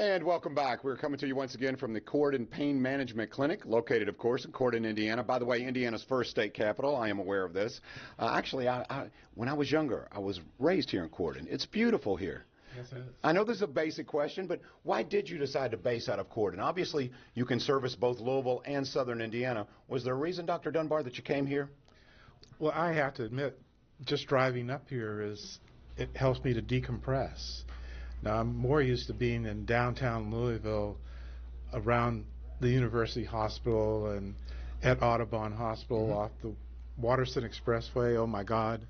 And welcome back. We're coming to you once again from the Corydon Pain Management Clinic, located, of course, in Corydon, Indiana. By the way, Indiana's first state capital. I am aware of this. Actually, when I was younger, I was raised here in Corydon. It's beautiful here. Yes, it is. I know this is a basic question, but why did you decide to base out of Corydon? Obviously, you can service both Louisville and southern Indiana. Was there a reason, Dr. Dunbar, that you came here? Well, I have to admit, just driving up here it helps me to decompress. Now, I'm more used to being in downtown Louisville around the University Hospital and at Audubon Hospital off the Waterston Expressway. Oh, my God.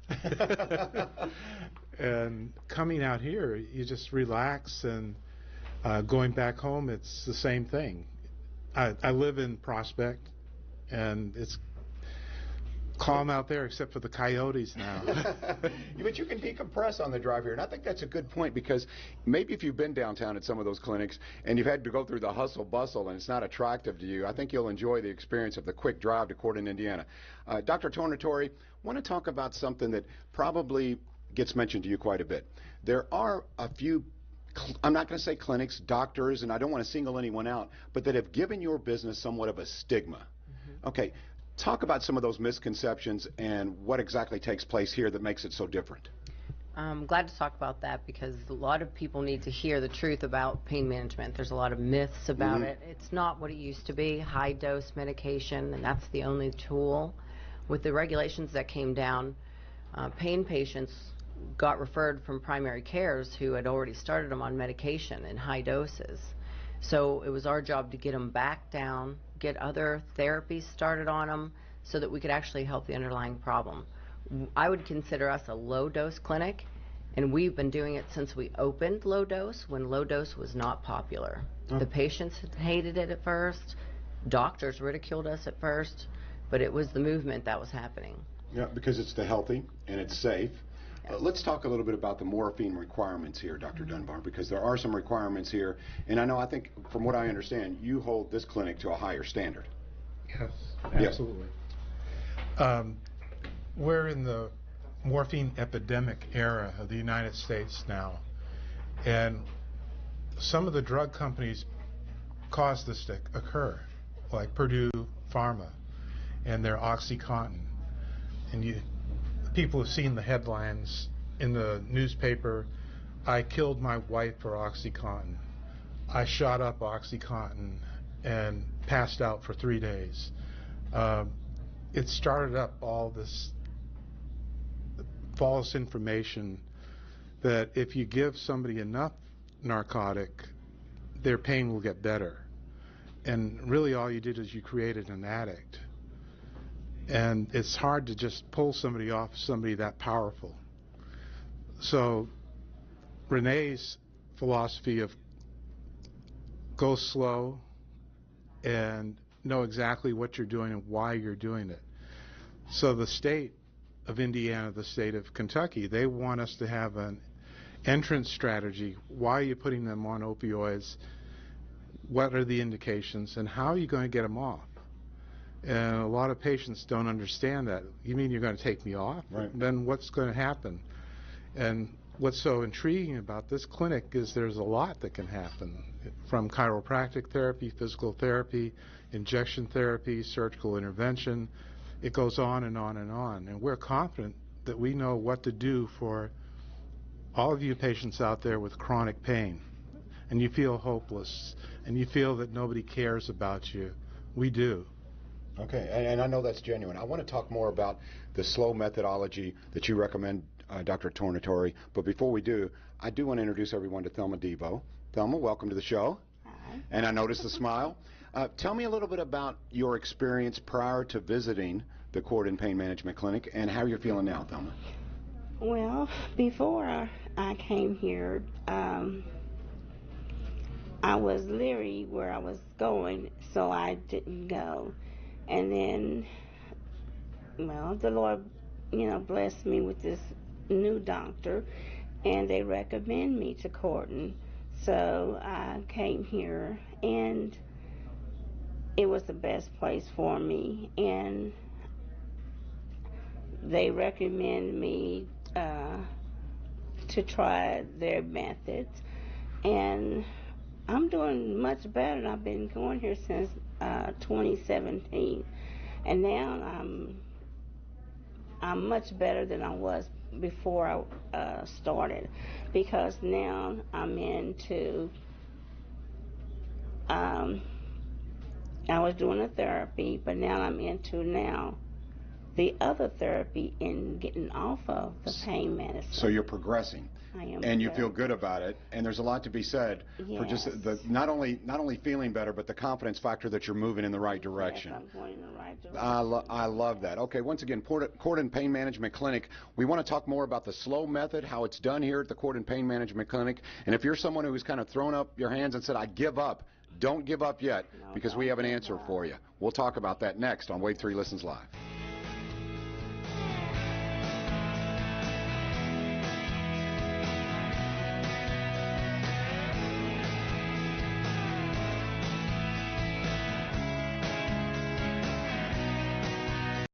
And coming out here, you just relax, and going back home, it's the same thing. I live in Prospect, and it's calm out there except for the coyotes now. But you can decompress on the drive here, and I think that's a good point, because maybe if you've been downtown at some of those clinics and you've had to go through the hustle bustle and it's not attractive to you, I think you'll enjoy the experience of the quick drive to Corydon, Indiana. Dr. Tornatore, I want to talk about something that probably gets mentioned to you quite a bit. There are a few, I'm not going to say clinics, doctors, and I don't want to single anyone out, but that have given your business somewhat of a stigma. Okay. Talk about some of those misconceptions and what exactly takes place here that makes it so different. I'm glad to talk about that, because a lot of people need to hear the truth about pain management. There's a lot of myths about it. It's not what it used to be, high dose medication, and that's the only tool. With the regulations that came down, pain patients got referred from primary cares who had already started them on medication in high doses. So it was our job to get them back down, get other therapies started on them, so that we could actually help the underlying problem. I would consider us a low-dose clinic, and we've been doing it since we opened low-dose, when low-dose was not popular. The patients hated it at first, doctors ridiculed us at first, but it was the movement that was happening. Yeah, because it's the healthy and it's safe. Let's talk a little bit about the morphine requirements here, Dr. Dunbar, because there are some requirements here, and I think, from what I understand, you hold this clinic to a higher standard. Yes, absolutely. We're in the morphine epidemic era of the United States now, and some of the drug companies caused this to occur, like Purdue Pharma and their OxyContin. And people have seen the headlines in the newspaper: I killed my wife for OxyContin. I shot up OxyContin and passed out for 3 days. It started up all this false information that if you give somebody enough narcotic, their pain will get better. And really all you did is you created an addict. And it's hard to just pull somebody off somebody that powerful. So Renee's philosophy of go slow and know exactly what you're doing and why you're doing it. So the state of Indiana, the state of Kentucky, they want us to have an entrance strategy. Why are you putting them on opioids? What are the indications? And how are you going to get them off? And a lot of patients don't understand that. You mean you're going to take me off? Right. Then what's going to happen? And what's so intriguing about this clinic is there's a lot that can happen, from chiropractic therapy, physical therapy, injection therapy, surgical intervention. It goes on and on and on. And we're confident that we know what to do for all of you patients out there with chronic pain, and you feel hopeless, and you feel that nobody cares about you. We do. Okay, and I know that's genuine. I want to talk more about the slow methodology that you recommend, Dr. Tornatore. But before we do, I do want to introduce everyone to Thelma Devo. Thelma, welcome to the show. Hi. And I noticed the smile. Tell me a little bit about your experience prior to visiting the Corydon Pain Management Clinic and how you're feeling now, Thelma. Well, before I came here, I was leery where I was going, so I didn't go. And then, well, the Lord, blessed me with this new doctor, and they recommend me to Corydon. So I came here, and it was the best place for me. And they recommend me to try their methods, and I'm doing much better. I've been going here since 2017, and now I'm much better than I was before I started, because now I'm into I was doing a therapy, but now I'm into the other therapy in getting off of the pain medicine. So you're progressing. I am. And you feel good about it, and there's a lot to be said for just the not only feeling better, but the confidence factor that you're moving in the right direction. Yes, I'm going in the right direction. I love that. Okay, once again, Corydon Pain Management Clinic. We want to talk more about the slow method, how it's done here at the Corydon Pain Management Clinic. And if you're someone who's kind of thrown up your hands and said, I give up, don't give up yet, because we have an answer for you. We'll talk about that next on Wave 3 Listens Live.